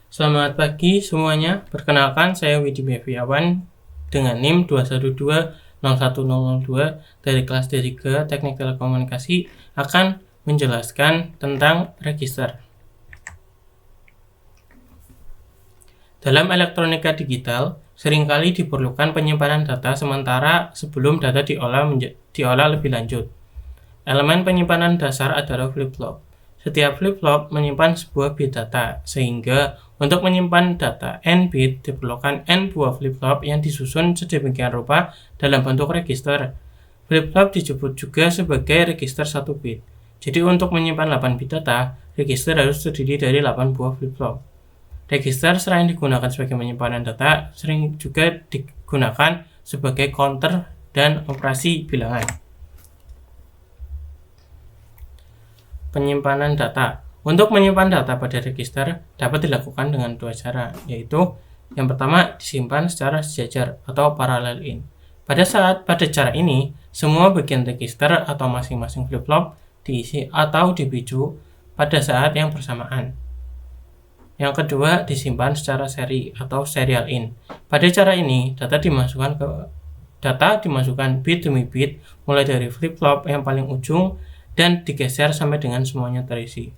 Selamat pagi semuanya, perkenalkan saya Widi Beviawan dengan NIM 212-01002 dari kelas D3 Teknik Telekomunikasi akan menjelaskan tentang register. Dalam elektronika digital, seringkali diperlukan penyimpanan data sementara sebelum data diolah lebih lanjut. Elemen penyimpanan dasar adalah flip-flop. Setiap flip-flop menyimpan sebuah bit data, sehingga untuk menyimpan data n bit diperlukan n buah flip-flop yang disusun sedemikian rupa dalam bentuk register. Flip-flop disebut juga sebagai register 1 bit. Jadi untuk menyimpan 8 bit data, register harus terdiri dari 8 buah flip-flop. Register selain digunakan sebagai penyimpanan data, sering juga digunakan sebagai counter dan operasi bilangan. Penyimpanan data. Untuk menyimpan data pada register dapat dilakukan dengan dua cara, yaitu yang pertama disimpan secara sejajar atau parallel in. Pada cara ini, semua bagian register atau masing-masing flip-flop diisi atau dipicu pada saat yang bersamaan. Yang kedua, disimpan secara seri atau serial in. Pada cara ini, data dimasukkan bit demi bit mulai dari flip-flop yang paling ujung dan digeser sampai dengan semuanya terisi.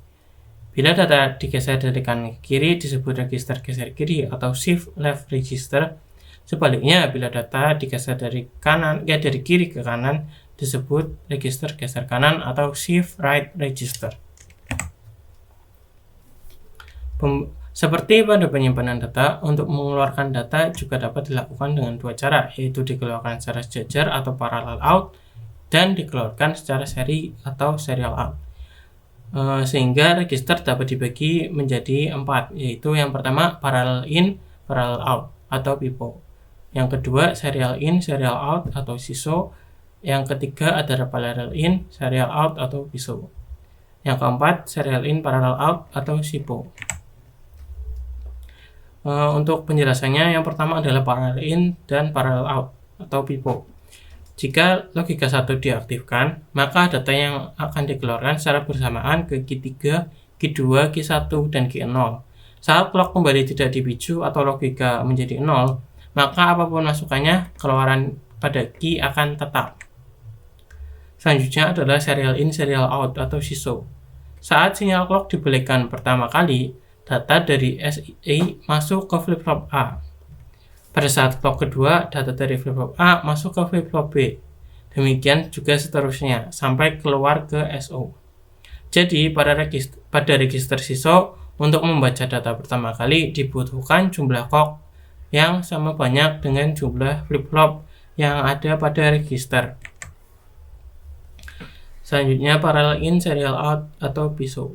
Bila data digeser dari kanan ke kiri disebut register geser kiri atau shift left register. Sebaliknya, bila data digeser dari kiri ke kanan disebut register geser kanan atau shift right register. Seperti pada penyimpanan data, untuk mengeluarkan data juga dapat dilakukan dengan dua cara, yaitu dikeluarkan secara sejajar atau parallel out dan dikeluarkan secara seri atau serial out. Sehingga register dapat dibagi menjadi 4, yaitu yang pertama parallel in, parallel out atau PIPO. Yang kedua serial in, serial out atau SISO. Yang ketiga adalah parallel in, serial out atau PISO. Yang keempat serial in, parallel out atau SIPO. Untuk penjelasannya, yang pertama adalah parallel in dan parallel out atau PIPO. Jika logika 1 diaktifkan, maka data yang akan dikeluarkan secara bersamaan ke Q3, Q2, Q1, dan Q0. Saat clock kembali tidak dipicu atau logika menjadi 0, maka apapun masukannya, keluaran pada Q akan tetap. Selanjutnya adalah serial in, serial out atau SISO. Saat sinyal clock dibalikan pertama kali, data dari SI masuk ke flip-flop A. Pada saat clock kedua, data dari flip-flop A masuk ke flip-flop B. Demikian juga seterusnya, sampai keluar ke SO. Jadi, pada register SISO, untuk membaca data pertama kali dibutuhkan jumlah clock yang sama banyak dengan jumlah flip-flop yang ada pada register. Selanjutnya, parallel in, serial out atau PISO.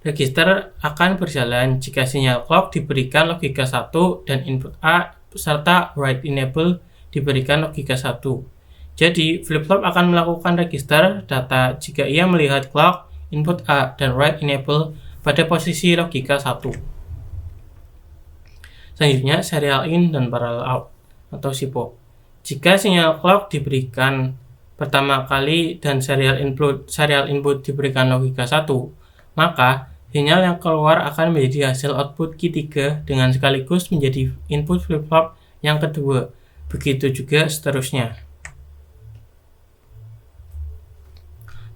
Register akan berjalan jika sinyal clock diberikan logika 1 dan input A serta write enable diberikan logika 1. Jadi, flip-flop akan melakukan register data jika ia melihat clock, input A, dan write enable pada posisi logika 1. Selanjutnya, serial in dan parallel out atau SIPO. Jika sinyal clock diberikan pertama kali dan serial input diberikan logika 1, maka sinyal yang keluar akan menjadi hasil output Q3 dengan sekaligus menjadi input flip-flop yang kedua. Begitu juga seterusnya.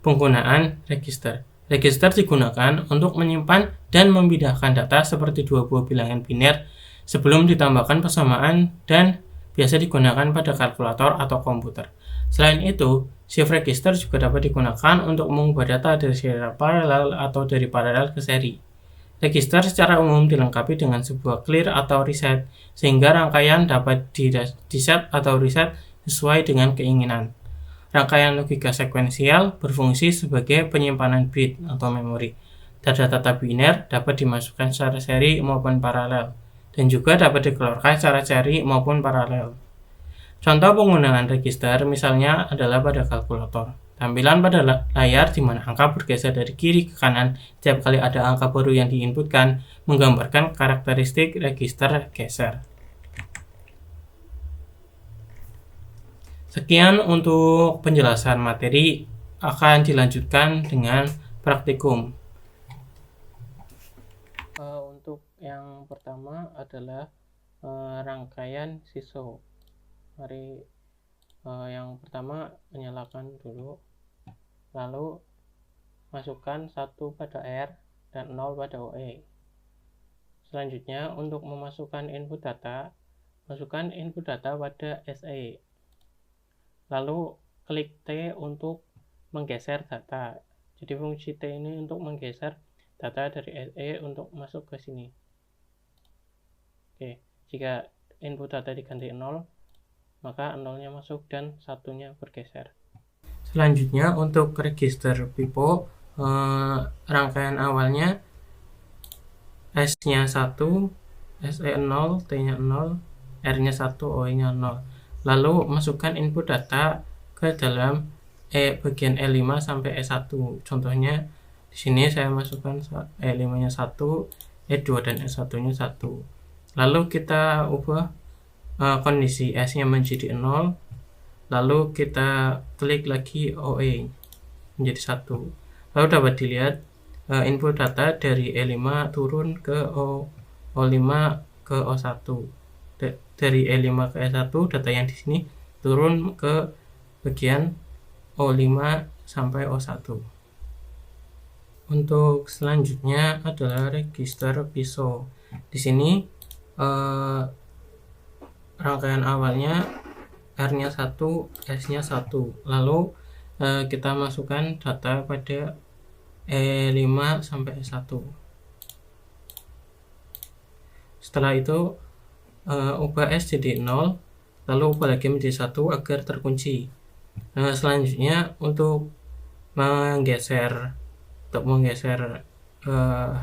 Penggunaan register. Register digunakan untuk menyimpan dan memindahkan data seperti dua buah bilangan biner sebelum ditambahkan persamaan dan biasa digunakan pada kalkulator atau komputer. Selain itu, shift register juga dapat digunakan untuk mengubah data dari serial paralel atau dari paralel ke seri. Register secara umum dilengkapi dengan sebuah clear atau reset, sehingga rangkaian dapat di-set atau reset sesuai dengan keinginan. Rangkaian logika sekuensial berfungsi sebagai penyimpanan bit atau memori. Data-data biner dapat dimasukkan secara seri maupun paralel, dan juga dapat dikeluarkan secara seri maupun paralel. Contoh penggunaan register misalnya adalah pada kalkulator. Tampilan pada layar di mana angka bergeser dari kiri ke kanan setiap kali ada angka baru yang diinputkan menggambarkan karakteristik register geser. Sekian untuk penjelasan materi, akan dilanjutkan dengan praktikum. Untuk yang pertama adalah rangkaian siswa. Mari yang pertama menyalakan dulu, lalu masukkan 1 pada R dan 0 pada OE. Selanjutnya untuk memasukkan input data, masukkan input data pada SE, lalu klik T untuk menggeser data. Jadi fungsi T ini untuk menggeser data dari SE untuk masuk ke sini. Oke, jika input data diganti 0, maka 0-nya masuk dan 1-nya bergeser. Selanjutnya untuk register pipo, rangkaian awalnya S-nya 1, SE 0, T-nya 0, R-nya 1, OE-nya 0. Lalu masukkan input data ke dalam bagian E5 sampai E1. Contohnya di sini saya masukkan E5-nya 1, E2 dan E1-nya 1. Lalu kita ubah kondisi S-nya menjadi 0. Lalu kita klik lagi OE menjadi 1. Lalu dapat dilihat input data dari E5 turun ke O5 ke O1. Dari E5 ke E1 data yang di sini turun ke bagian O5 sampai O1. Untuk selanjutnya adalah register PISO. Di sini rangkaian awalnya R-nya 1, S-nya 1. Lalu kita masukkan data pada E5 sampai E1. Setelah itu ubah S jadi 0, lalu ubah lagi menjadi 1 agar terkunci. Selanjutnya untuk menggeser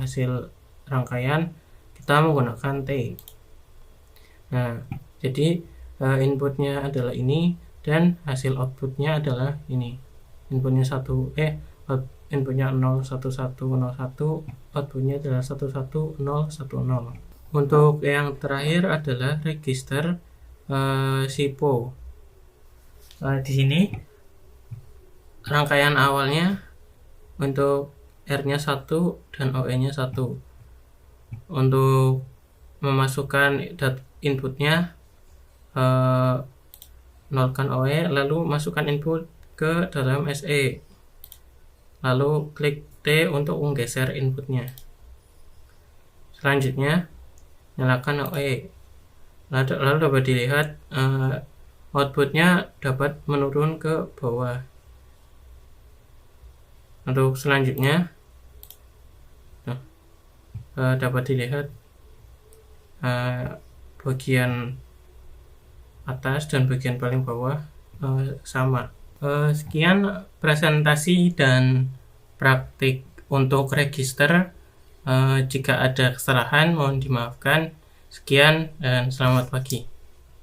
hasil rangkaian, kita menggunakan T. Nah, jadi inputnya adalah ini dan hasil outputnya adalah ini. Inputnya 01101, outputnya adalah 11010. Untuk yang terakhir adalah register SIPO. Di sini rangkaian awalnya untuk R-nya 1 dan OE-nya 1. Untuk memasukkan inputnya, nolkan OE, lalu masukkan input ke dalam SE, lalu klik T untuk menggeser inputnya. Selanjutnya nyalakan OE, lalu dapat dilihat outputnya dapat menurun ke bawah. Untuk selanjutnya dapat dilihat bagian atas dan bagian paling bawah sama. Sekian presentasi dan praktik untuk register. Jika ada kesalahan mohon dimaafkan. Sekian dan selamat pagi.